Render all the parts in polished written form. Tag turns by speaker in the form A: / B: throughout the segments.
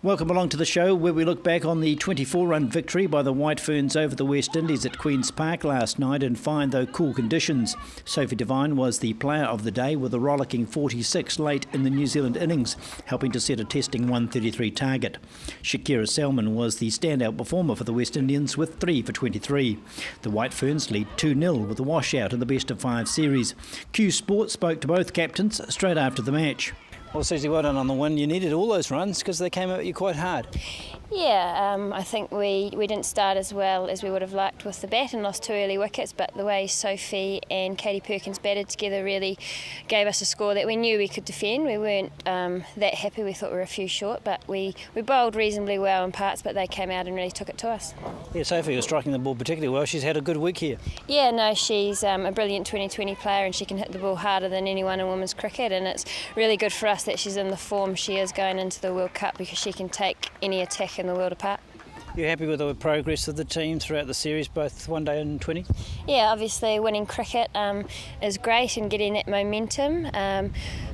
A: Welcome along to the show where we look back on the 24-run victory by the White Ferns over the West Indies at Queen's Park last night in fine though cool conditions. Sophie Devine was the player of the day with a rollicking 46 late in the New Zealand innings, helping to set a testing 133 target. Shakira Selman was the standout performer for the West Indians with 3 for 23. The White Ferns lead 2-0 with a washout in the best-of-5 series. Q Sport spoke to both captains straight after the match. Well, Susie, well done on the win. You needed all those runs because they came at you quite hard.
B: Yeah, I think we didn't start as well as we would have liked with the bat and lost 2 early wickets, but the way Sophie and Katie Perkins batted together really gave us a score that we knew we could defend. We weren't that happy. We thought we were a few short, but we bowled reasonably well in parts, but they came out and really took it to us.
A: Yeah, Sophie was striking the ball particularly well. She's had a good week here.
B: Yeah, no, she's a brilliant 2020 player and she can hit the ball harder than anyone in women's cricket, and it's really good for us that she's in the form she is going into the World Cup because she can take any attack in the world apart.
A: You happy with the progress of the team throughout the series, both one day and 20?
B: Yeah, obviously winning cricket is great and getting that momentum.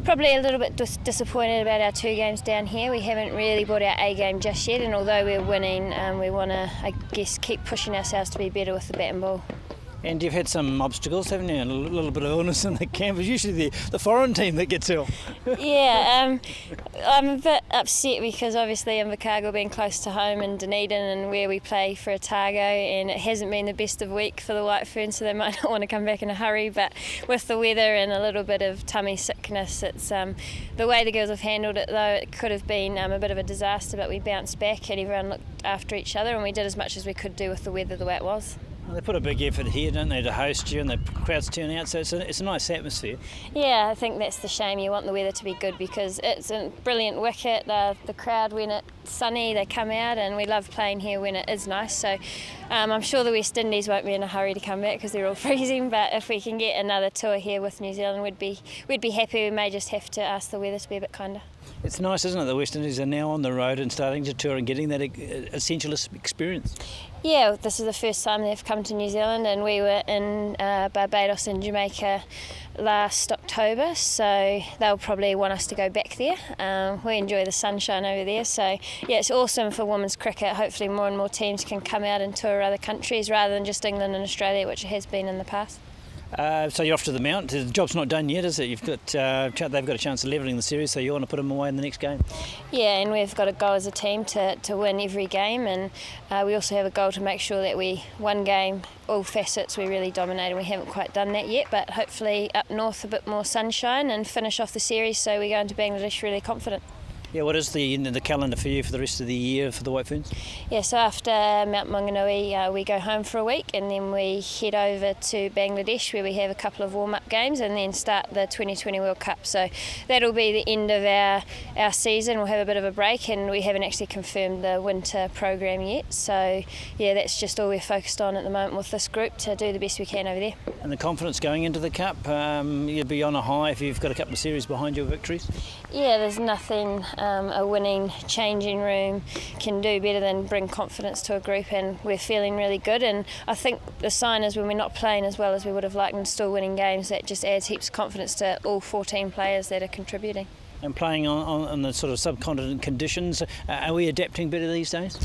B: Probably a little bit disappointed about our 2 games down here. We haven't really brought our A game just yet, and although we're winning, we want to, I guess, keep pushing ourselves to be better with the bat and ball.
A: And you've had some obstacles, haven't you? And a little bit of illness in the camp. It's usually the foreign team that gets ill.
B: Yeah, I'm a bit upset because obviously Invercargill being close to home and Dunedin and where we play for Otago, and it hasn't been the best of week for the White Ferns, so they might not want to come back in a hurry. But with the weather and a little bit of tummy sickness, it's the way the girls have handled it, though it could have been a bit of a disaster, but we bounced back and everyone looked after each other and we did as much as we could do with the weather the way it was.
A: Well, they put a big effort here, don't they, to host you, and the crowds turn out, so it's a nice atmosphere.
B: Yeah, I think that's the shame. You want the weather to be good because it's a brilliant wicket. The crowd, when it's sunny, they come out, and we love playing here when it is nice. So I'm sure the West Indies won't be in a hurry to come back because they're all freezing, but if we can get another tour here with New Zealand, we'd be happy. We may just have to ask the weather to be a bit kinder.
A: It's nice, isn't it? The West Indies are now on the road and starting to tour and getting that essential experience.
B: Yeah, this is the first time they've come to New Zealand, and we were in Barbados and Jamaica last October, so they'll probably want us to go back there. We enjoy the sunshine over there, so yeah, it's awesome for women's cricket. Hopefully more and more teams can come out and tour other countries rather than just England and Australia, which it has been in the past.
A: So you're off to the Mount. The job's not done yet, is it? You've got they've got a chance of levelling the series, so you want to put them away in the next game.
B: Yeah, and we've got a goal as a team to win every game, and we also have a goal to make sure that we one game, all facets, we really dominate, and we haven't quite done that yet. But hopefully up north a bit more sunshine and finish off the series, so we go into Bangladesh really confident.
A: Yeah, what is the calendar for you for the rest of the year for the White Ferns?
B: Yeah, so after Mount Maunganui, we go home for a week and then we head over to Bangladesh where we have a couple of warm-up games and then start the 2020 World Cup. So that'll be the end of our season. We'll have a bit of a break and we haven't actually confirmed the winter program yet. So yeah, that's just all we're focused on at the moment with this group, to do the best we can over there.
A: And the confidence going into the Cup, you'd be on a high if you've got a couple of series behind your victories?
B: Yeah, there's nothing a winning changing room can do better than bring confidence to a group, and we're feeling really good. And I think the sign is when we're not playing as well as we would have liked and still winning games, that just adds heaps of confidence to all 14 players that are contributing.
A: And playing on the sort of subcontinent conditions, are we adapting better these days?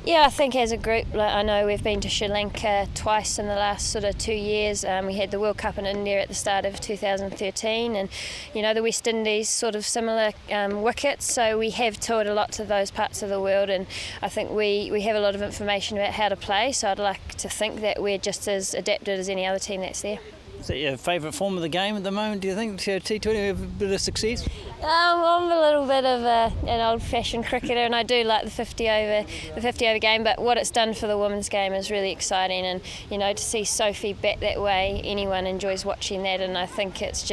B: Yeah, I think as a group, I know we've been to Sri Lanka twice in the last sort of 2 years. We had the World Cup in India at the start of 2013, and you know the West Indies sort of similar wickets. So we have toured a lot to those parts of the world, and I think we have a lot of information about how to play. So I'd like to think that we're just as adapted as any other team that's there.
A: Is that your favourite form of the game at the moment, do you think? T20 have a bit of success?
B: I'm a little bit of an old-fashioned cricketer, and I do like the 50 over game, but what it's done for the women's game is really exciting, and you know, to see Sophie bat that way, anyone enjoys watching that, and I think it's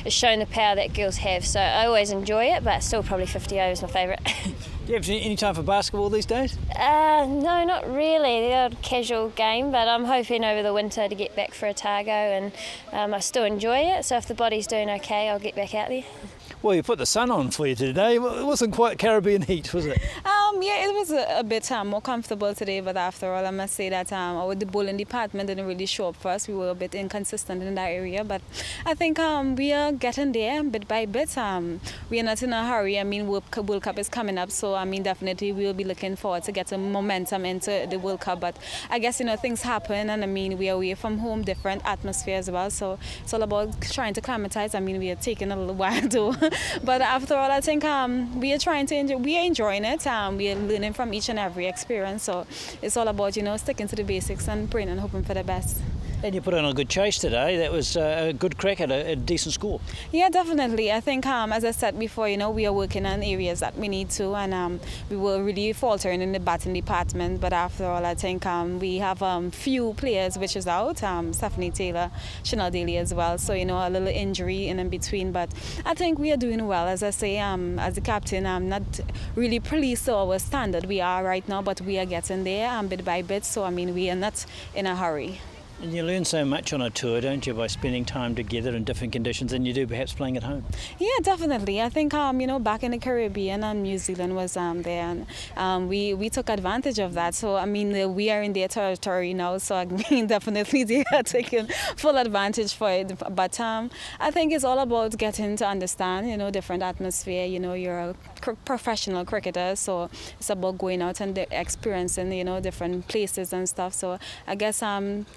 B: shown the power that girls have, so I always enjoy it, but still probably 50 over is my favourite.
A: Do you have any time for basketball these days?
B: No, not really. The old casual game, but I'm hoping over the winter to get back for Otago, and I still enjoy it, so if the body's doing okay, I'll get back out there.
A: Well, you put the sun on for you today. It wasn't quite Caribbean heat, was it?
C: Yeah, it was a bit more comfortable today, but after all, I must say that the bowling department didn't really show up for us. We were a bit inconsistent in that area, but I think we are getting there bit by bit. We are not in a hurry. I mean, World Cup is coming up, so I mean, definitely we'll be looking forward to getting momentum into the World Cup. But I guess, things happen, and I mean, we are away from home, different atmosphere as well, so it's all about trying to climatize. I mean, we are taking a little while too, but after all, I think we are trying to enjoy. We are enjoying it. We are learning from each and every experience, so it's all about sticking to the basics and praying and hoping for the best.
A: And you put on a good chase today. That was a good crack at a decent score.
C: Yeah, definitely. I think, as I said before, we are working on areas that we need to, and we were really faltering in the batting department. But after all, I think we have few players which is out. Stephanie Taylor, Chanel Daly as well. So, a little injury in between. But I think we are doing well. As I say, as the captain, I'm not really pleased to our standard we are right now, but we are getting there bit by bit. So, I mean, we are not in a hurry.
A: And you learn so much on a tour, don't you, by spending time together in different conditions than you do perhaps playing at home?
C: Yeah, definitely. I think, back in the Caribbean, New Zealand was there, and we took advantage of that. So, I mean, we are in their territory now, so I mean, definitely they are taking full advantage for it. But I think it's all about getting to understand, different atmosphere. You're a professional cricketer, so it's about going out and experiencing, different places and stuff. So, I guess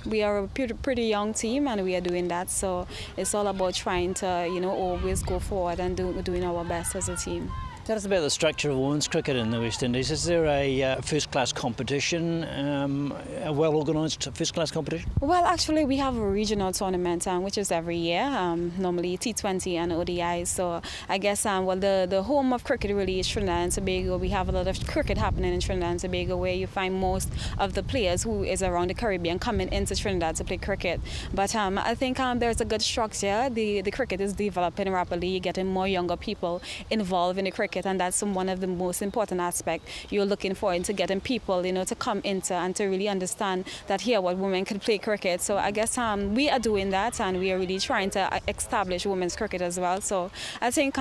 C: we are a pretty young team, and we are doing that, so it's all about trying to always go forward and doing our best as a team.
A: Tell us about the structure of women's cricket in the West Indies. Is there a first-class competition, a well-organised first-class competition?
C: Well, actually, we have a regional tournament, which is every year, normally T20 and ODI. So I guess, the home of cricket really is Trinidad and Tobago. We have a lot of cricket happening in Trinidad and Tobago, where you find most of the players who is around the Caribbean coming into Trinidad to play cricket. But I think there's a good structure. The cricket is developing rapidly. You're getting more younger people involved in the cricket, and that's one of the most important aspects you're looking for, into getting people to come into and to really understand that here what women can play cricket. So I guess we are doing that, and we are really trying to establish women's cricket as well. So I think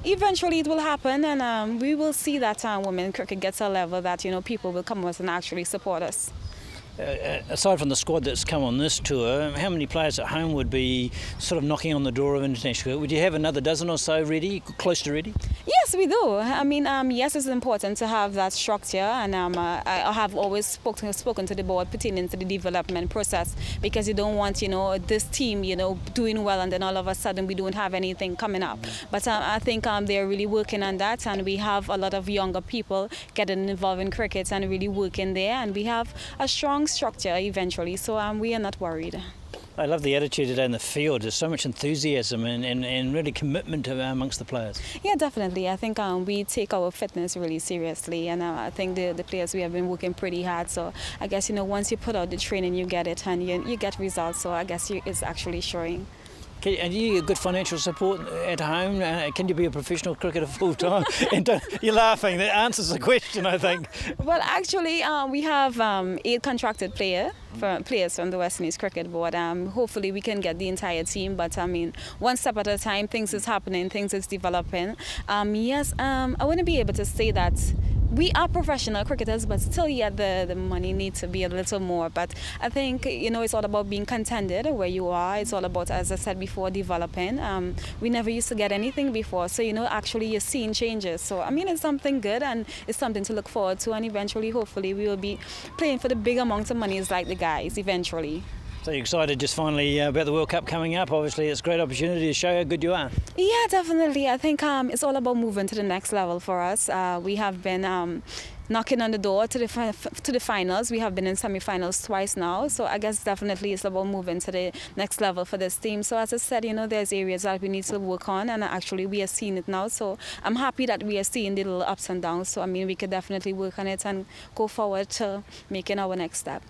C: eventually it will happen, and we will see that women's cricket gets a level that people will come us and actually support us.
A: Aside from the squad that's come on this tour, how many players at home would be sort of knocking on the door of international? Would you have another dozen or so ready, close to ready?
C: Yes, we do. I mean, yes, it's important to have that structure, and I have always spoken to the board pertaining to the development process, because you don't want, this team, doing well, and then all of a sudden we don't have anything coming up. But I think they're really working on that, and we have a lot of younger people getting involved in cricket and really working there, and we have a strong structure eventually, so we are not worried.
A: I love the attitude today in the field. There's so much enthusiasm and really commitment amongst the players.
C: Yeah, definitely. I think we take our fitness really seriously, and I think the players, we have been working pretty hard. So I guess, once you put out the training, you get it, and you get results. So I guess it's actually showing.
A: And you get good financial support at home? Can you be a professional cricketer full time? You're laughing. That answers the question, I think.
C: Well, actually, we have 8 contracted players from the West Indies Cricket Board. Hopefully, we can get the entire team. But I mean, one step at a time. Things is happening. Things is developing. Yes, I want to be able to say that we are professional cricketers, but still yet the money needs to be a little more. But I think, it's all about being contented where you are. It's all about, as I said before, developing. We never used to get anything before. So, actually you're seeing changes. So, I mean, it's something good, and it's something to look forward to. And eventually, hopefully, we will be playing for the big amounts of monies like the guys eventually.
A: So you're excited just finally about the World Cup coming up. Obviously, it's a great opportunity to show how good you are.
C: Yeah, definitely. I think it's all about moving to the next level for us. We have been knocking on the door to the finals. We have been in semi-finals twice now. So I guess definitely it's about moving to the next level for this team. So as I said, there's areas that we need to work on, and actually we are seeing it now. So I'm happy that we are seeing the little ups and downs. So I mean, we could definitely work on it and go forward to making our next step.